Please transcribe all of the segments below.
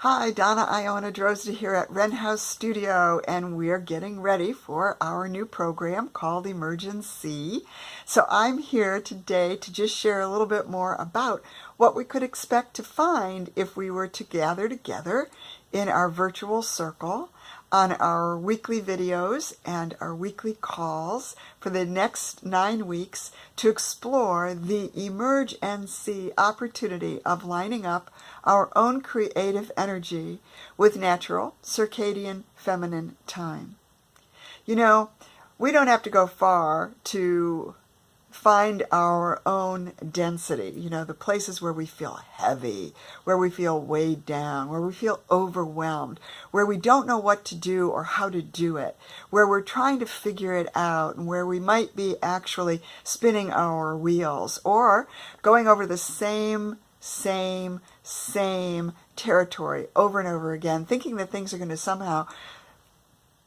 Hi, Donna, Iona, Drozda here at Wren House Studio, and we're getting ready for our new program called Emergency. So I'm here today to just share a little bit more about what we could expect to find if we were to gather together in our virtual circle on our weekly videos and our weekly calls for the next 9 weeks to explore the emerge and see opportunity of lining up our own creative energy with natural circadian feminine time. You know, we don't have to go far to find our own density, the places where we feel heavy, where we feel weighed down, where we feel overwhelmed, where we don't know what to do or how to do it, where we're trying to figure it out, and where we might be actually spinning our wheels or going over the same territory over and over again, thinking that things are going to somehow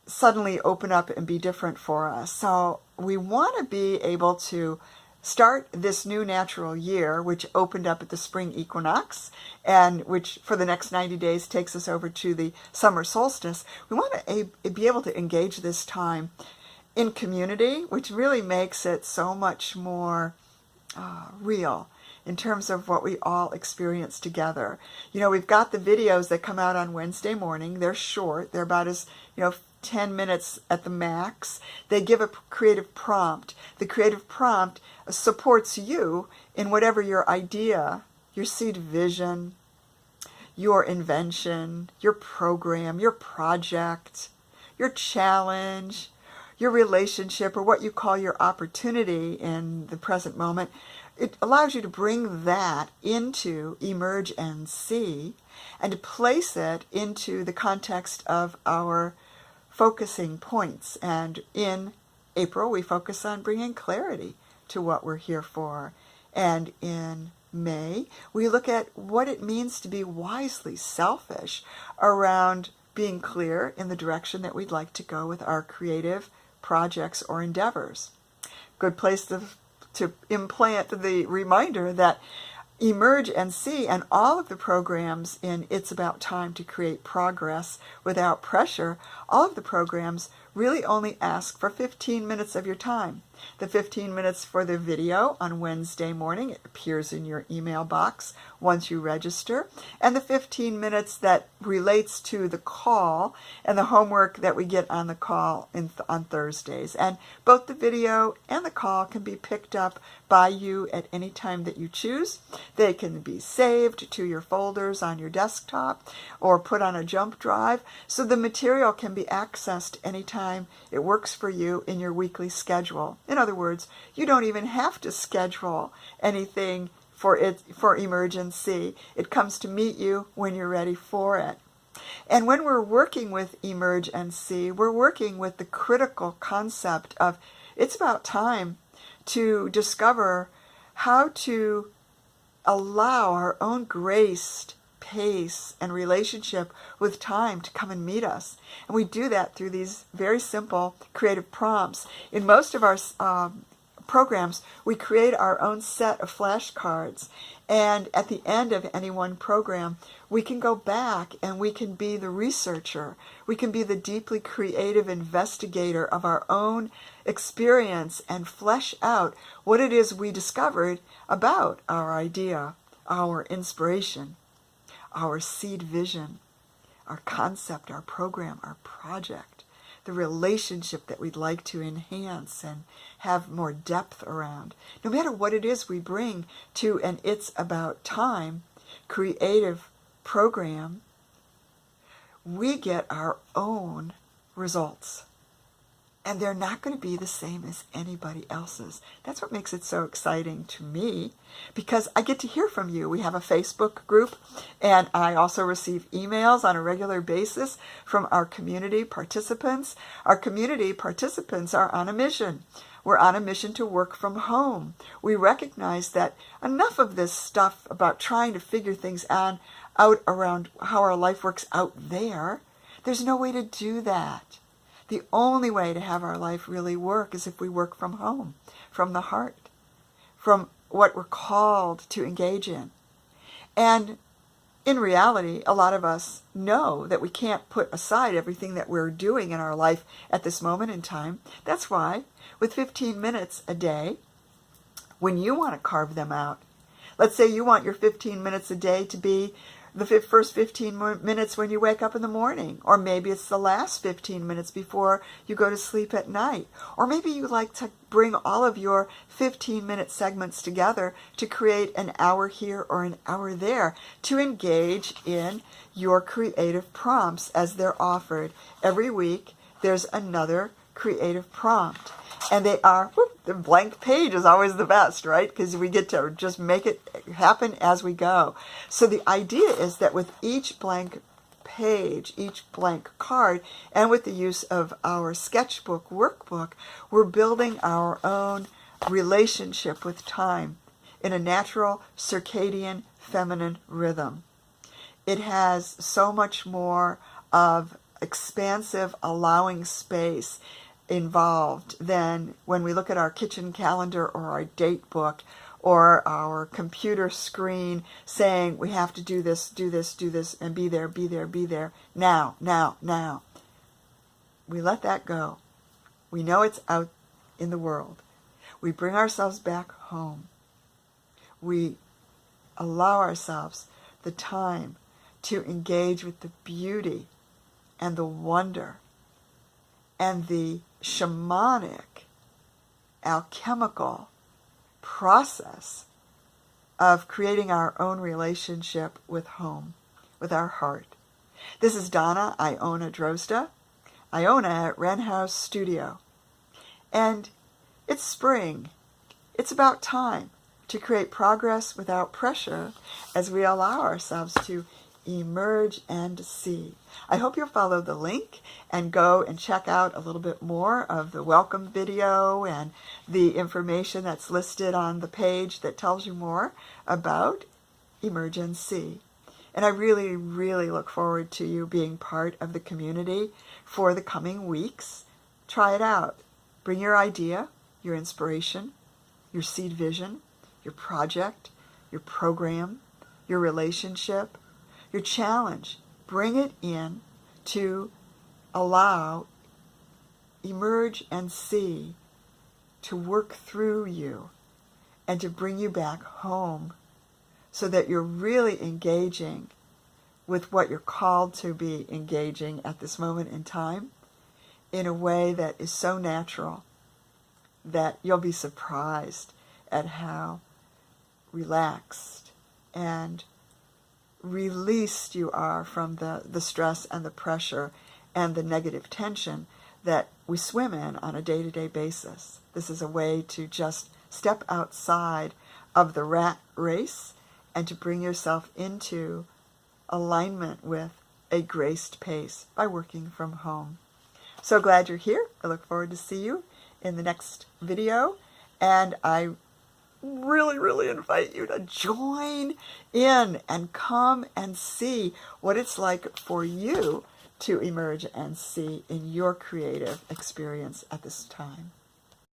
suddenly open up and be different for us. So we want to be able to start this new natural year, which opened up at the spring equinox and which for the next 90 days takes us over to the summer solstice. We want to be able to engage this time in community, which really makes it so much more real in terms of what we all experience together. We've got the videos that come out on Wednesday morning. They're short. They're about 10 minutes at the max. They give a creative prompt. The creative prompt supports you in whatever your idea, your seed vision, your invention, your program, your project, your challenge, your relationship, or what you call your opportunity in the present moment. It allows you to bring that into Emerge and See and to place it into the context of our focusing points. And in April, we focus on bringing clarity to what we're here for. And in May, we look at what it means to be wisely selfish around being clear in the direction that we'd like to go with our creative projects or endeavors. Good place to implant the reminder that Emerge and See and all of the programs in It's About Time to Create Progress Without Pressure, all of the programs really only ask for 15 minutes of your time. The 15 minutes for the video on Wednesday morning, it appears in your email box once you register, and the 15 minutes that relates to the call and the homework that we get on the call on Thursdays. And both the video and the call can be picked up by you at any time that you choose. They can be saved to your folders on your desktop or put on a jump drive, so the material can be accessed anytime it works for you in your weekly schedule. In other words, you don't even have to schedule anything for Emergency. It comes to meet you when you're ready for it. And when we're working with Emerge and See, we're working with the critical concept of it's about time to discover how to allow our own graced pace and relationship with time to come and meet us. And we do that through these very simple creative prompts. In most of our programs, we create our own set of flashcards. And at the end of any one program, we can go back and we can be the researcher. We can be the deeply creative investigator of our own experience and flesh out what it is we discovered about our idea, our inspiration, our seed vision, our concept, our program, our project, the relationship that we'd like to enhance and have more depth around. No matter what it is we bring to an It's About Time creative program, we get our own results. And they're not going to be the same as anybody else's. That's what makes it so exciting to me, because I get to hear from you. We have a Facebook group, and I also receive emails on a regular basis from our community participants. Our community participants are on a mission. We're on a mission to work from home. We recognize that enough of this stuff about trying to figure things out around how our life works out there's no way to do that. The only way to have our life really work is if we work from home, from the heart, from what we're called to engage in. And in reality, a lot of us know that we can't put aside everything that we're doing in our life at this moment in time. That's why, with 15 minutes a day, when you want to carve them out, let's say you want your 15 minutes a day to be the first 15 minutes when you wake up in the morning, or maybe it's the last 15 minutes before you go to sleep at night, or maybe you like to bring all of your 15-minute segments together to create an hour here or an hour there to engage in your creative prompts as they're offered. Every week there's another creative prompt, and they are, the blank page is always the best, right? Because we get to just make it happen as we go. So the idea is that with each blank page, each blank card, and with the use of our sketchbook workbook, we're building our own relationship with time in a natural circadian feminine rhythm. It has so much more of expansive allowing space involved than when we look at our kitchen calendar or our date book or our computer screen saying we have to do this, and be there, now. We let that go. We know it's out in the world. We bring ourselves back home. We allow ourselves the time to engage with the beauty and the wonder and the shamanic, alchemical process of creating our own relationship with home, with our heart. This is Donna, Iona Drozda, Iona at Wren House Studio. And it's spring. It's about time to create progress without pressure as we allow ourselves to emerge and see. I hope you'll follow the link and go and check out a little bit more of the welcome video and the information that's listed on the page that tells you more about Emerge and See. And I really, really look forward to you being part of the community for the coming weeks. Try it out. Bring your idea, your inspiration, your seed vision, your project, your program, your relationship, your challenge. Bring it in to allow Emerge and See to work through you and to bring you back home so that you're really engaging with what you're called to be engaging at this moment in time in a way that is so natural that you'll be surprised at how relaxed and released you are from the stress and the pressure and the negative tension that we swim in on a day-to-day basis. This is a way to just step outside of the rat race and to bring yourself into alignment with a graced pace by working from home. So glad you're here. I look forward to see you in the next video, and I really, really invite you to join in and come and see what it's like for you to emerge and see in your creative experience at this time.